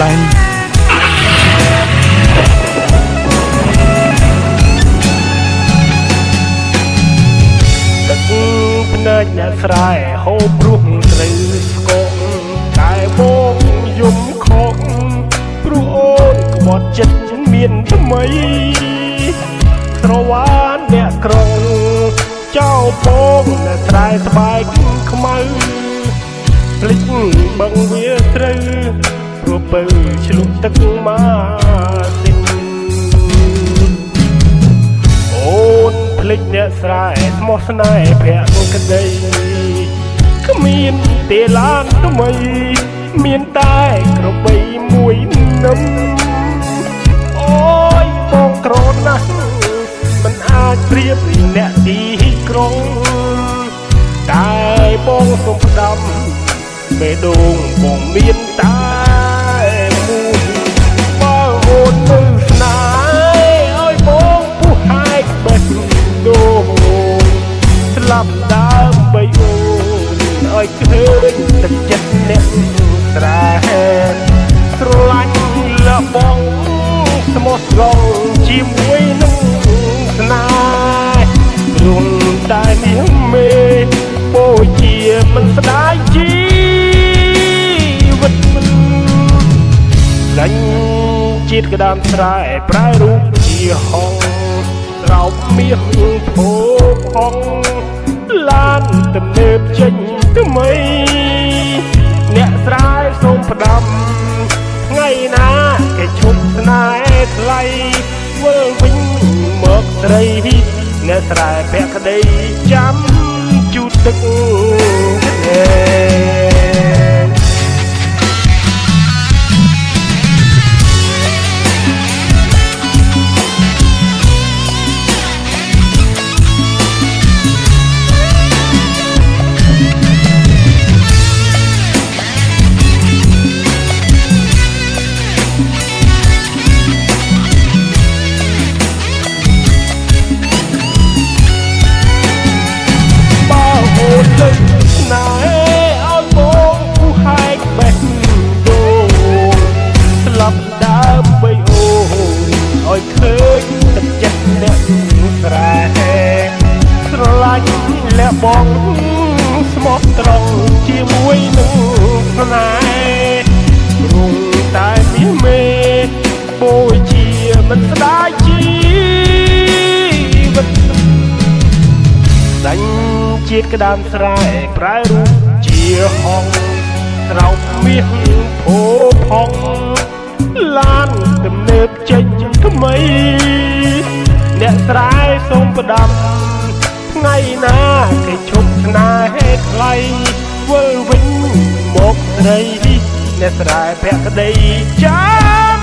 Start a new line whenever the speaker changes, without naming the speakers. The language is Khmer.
Line
ទឹកភ្នែកអ្នកស្រែហូបព្រោះត្រូវស្គកតែបងយំខកព្រោះអូនក្បត់ចិត្តមានថ្មីស្រវានអ្នកក្រុងចោលពងអ្នកស្រែស្បែកខ្មៅភ្លេចបឹងវាត្រូវព្រោះពៅឆ្លុះទឹកមកទិញអូនភ្លេចអ្នកស្រែស្មោះស្នេហ៍ភក្តីគ្មានទេឡានថ្មីមានតែក្របីមួយនឹមអូយបងក្រណាស់មិនអាចប្រៀបអ្នកទីក្រុងតែបងសុំផ្ដាំបេះដូងបងមានតែមួយបើអូននៅស្នេហ៍ឲ្យបងពុះហាយបេះដូងស្លាប់ដើម្បីអូនឲ្យឃើញទឹកចិត្តអ្នកស្រែស្រឡាញ់លបងស្មោះត្រង់ជាមួយនឹងស្នេហ៍រួមតែនេះមេពោជាមិនស្ដាយជីវិតលាញ់ជាតិក្តាមស្រែប្រែរូបជាហងស្រោបមាសភោផងឡានទំនើបចេញថ្មីអ្នកស្រែសូមផ្ដាំថ្ងៃណាគេឈប់ស្នេហ៍ថ្លៃវិលវិញមកស្រីអ្នកស្រែភក្តីចាំជូតទឹកបងស្មោះត្រង់ជាមួយនឹងស្នេហ៍រួមតែមានមេពោជាមិនស្ដាយជីវិតដាញ់ជាតិក្តាមស្រែប្រែរូបជាហងស្រោបមាសភោផងឡានទំនើបចេញថ្មីអ្នកស្រែសូមផ្ដាំថ្ងៃណាគេឈប់ស្នេហ៍ថ្លៃវិលវិញមកស្រីអ្នកស្រែភក្តីចាំ